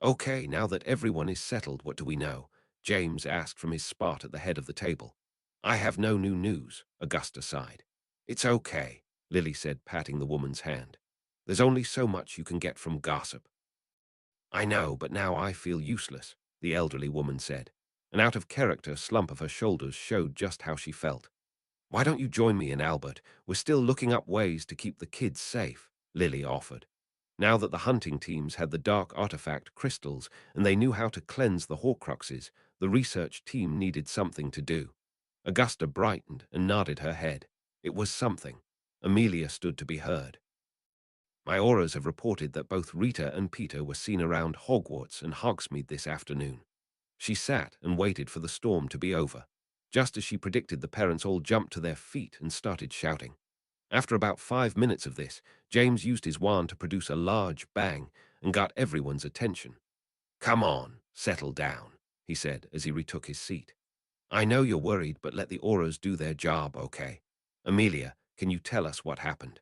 Okay, now that everyone is settled, what do we know? James asked from his spot at the head of the table. I have no new news, Augusta sighed. It's okay, Lily said, patting the woman's hand. There's only so much you can get from gossip. I know, but now I feel useless, the elderly woman said. An out-of-character slump of her shoulders showed just how she felt. Why don't you join me and Albert? We're still looking up ways to keep the kids safe, Lily offered. Now that the hunting teams had the dark artifact crystals and they knew how to cleanse the Horcruxes, the research team needed something to do. Augusta brightened and nodded her head. It was something. Amelia stood to be heard. My auras have reported that both Rita and Peter were seen around Hogwarts and Hogsmeade this afternoon. She sat and waited for the storm to be over. Just as she predicted, the parents all jumped to their feet and started shouting. After about 5 minutes of this, James used his wand to produce a large bang and got everyone's attention. Come on, settle down, he said as he retook his seat. I know you're worried, but let the auras do their job, okay? Amelia, can you tell us what happened?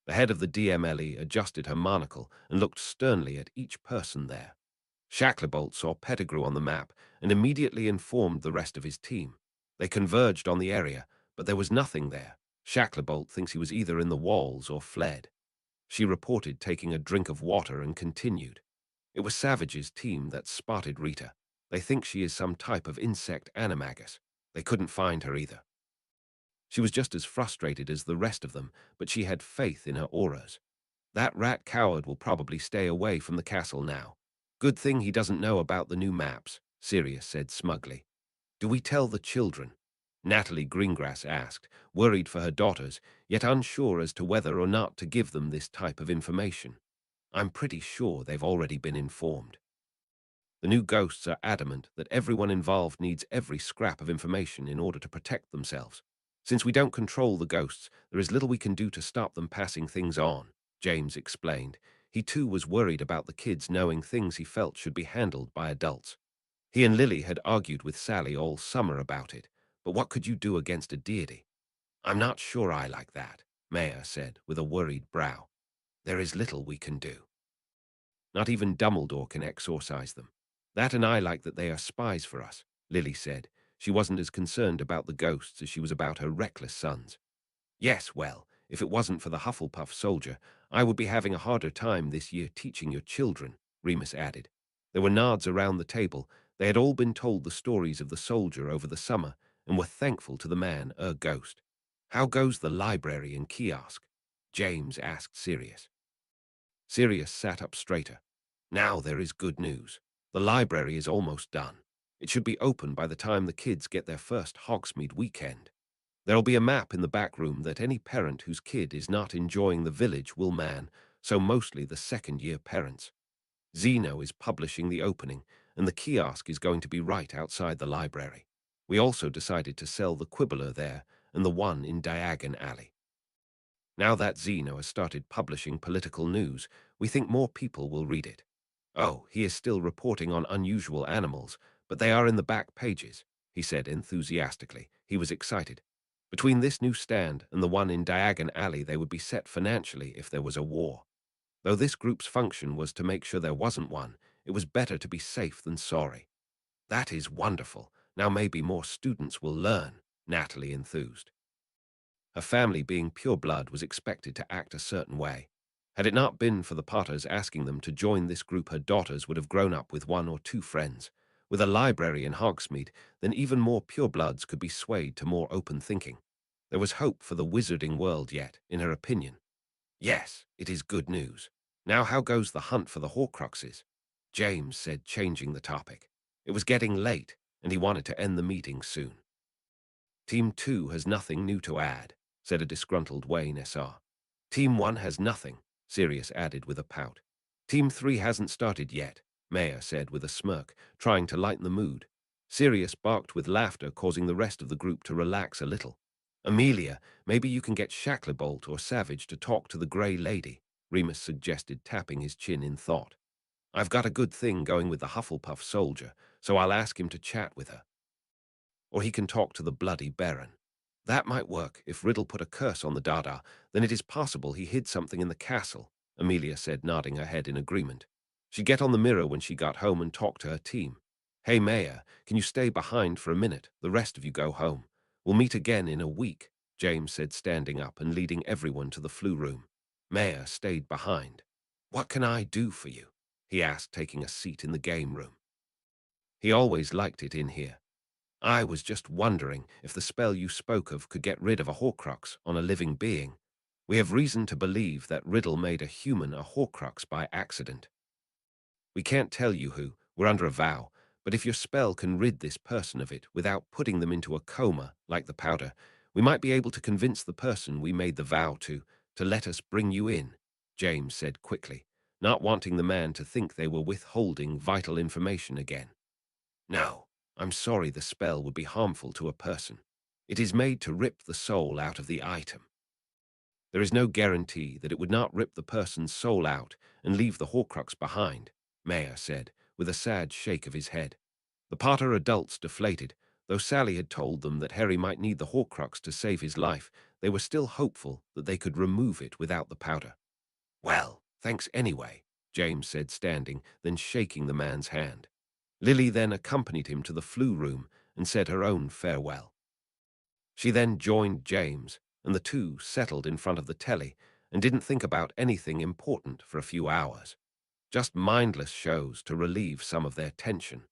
The head of the DMLE adjusted her monocle and looked sternly at each person there. Shacklebolt saw Pettigrew on the map and immediately informed the rest of his team. They converged on the area, but there was nothing there. Shacklebolt thinks he was either in the walls or fled. She reported, taking a drink of water, and continued. It was Savage's team that spotted Rita. They think she is some type of insect animagus. They couldn't find her either. She was just as frustrated as the rest of them, but she had faith in her auras. That rat coward will probably stay away from the castle now. Good thing he doesn't know about the new maps, Sirius said smugly. Do we tell the children? Natalie Greengrass asked, worried for her daughters, yet unsure as to whether or not to give them this type of information. I'm pretty sure they've already been informed. The new ghosts are adamant that everyone involved needs every scrap of information in order to protect themselves. Since we don't control the ghosts, there is little we can do to stop them passing things on, James explained. He too was worried about the kids knowing things he felt should be handled by adults. He and Lily had argued with Sally all summer about it, but what could you do against a deity? I'm not sure I like that, Maya said with a worried brow. There is little we can do. Not even Dumbledore can exorcise them. That and I like that they are spies for us, Lily said. She wasn't as concerned about the ghosts as she was about her reckless sons. Yes, well, if it wasn't for the Hufflepuff soldier, I would be having a harder time this year teaching your children, Remus added. There were nods around the table. They had all been told the stories of the soldier over the summer, and were thankful to the man, ghost. How goes the library and kiosk? James asked Sirius. Sirius sat up straighter. Now there is good news. The library is almost done. It should be open by the time the kids get their first Hogsmeade weekend. There'll be a map in the back room that any parent whose kid is not enjoying the village will man, so mostly the second-year parents. Zeno is publishing the opening, and the kiosk is going to be right outside the library. We also decided to sell the Quibbler there and the one in Diagon Alley. Now that Zeno has started publishing political news, we think more people will read it. Oh, he is still reporting on unusual animals, but they are in the back pages, he said enthusiastically. He was excited. Between this new stand and the one in Diagon Alley, they would be set financially if there was a war. Though this group's function was to make sure there wasn't one, it was better to be safe than sorry. That is wonderful. Now maybe more students will learn, Natalie enthused. Her family, being pure blood, was expected to act a certain way. Had it not been for the Potters asking them to join this group, her daughters would have grown up with one or two friends. With a library in Hogsmeade, then even more purebloods could be swayed to more open thinking. There was hope for the wizarding world yet, in her opinion. Yes, it is good news. Now how goes the hunt for the Horcruxes? James said, changing the topic. It was getting late, and he wanted to end the meeting soon. Team 2 has nothing new to add, said a disgruntled Wayne SR. Team 1 has nothing, Sirius added with a pout. Team 3 hasn't started yet, Mayor said with a smirk, trying to lighten the mood. Sirius barked with laughter, causing the rest of the group to relax a little. Amelia, maybe you can get Shacklebolt or Savage to talk to the Grey Lady, Remus suggested, tapping his chin in thought. I've got a good thing going with the Hufflepuff soldier, so I'll ask him to chat with her. Or he can talk to the bloody Baron. That might work. If Riddle put a curse on the Dada, then it is possible he hid something in the castle, Amelia said, nodding her head in agreement. She'd get on the mirror when she got home and talk to her team. Hey, Mayor, can you stay behind for a minute? The rest of you go home. We'll meet again in a week, James said, standing up and leading everyone to the flu room. Mayor stayed behind. What can I do for you? He asked, taking a seat in the game room. He always liked it in here. I was just wondering if the spell you spoke of could get rid of a Horcrux on a living being. We have reason to believe that Riddle made a human a Horcrux by accident. We can't tell you who, we're under a vow, but if your spell can rid this person of it without putting them into a coma, like the powder, we might be able to convince the person we made the vow to let us bring you in, James said quickly, not wanting the man to think they were withholding vital information again. No, I'm sorry, the spell would be harmful to a person. It is made to rip the soul out of the item. There is no guarantee that it would not rip the person's soul out and leave the Horcrux behind, Mayor said, with a sad shake of his head. The Potter adults deflated. Though Sally had told them that Harry might need the Horcrux to save his life, they were still hopeful that they could remove it without the powder. Well, thanks anyway, James said, standing, then shaking the man's hand. Lily then accompanied him to the flu room and said her own farewell. She then joined James, and the two settled in front of the telly and didn't think about anything important for a few hours. Just mindless shows to relieve some of their tension.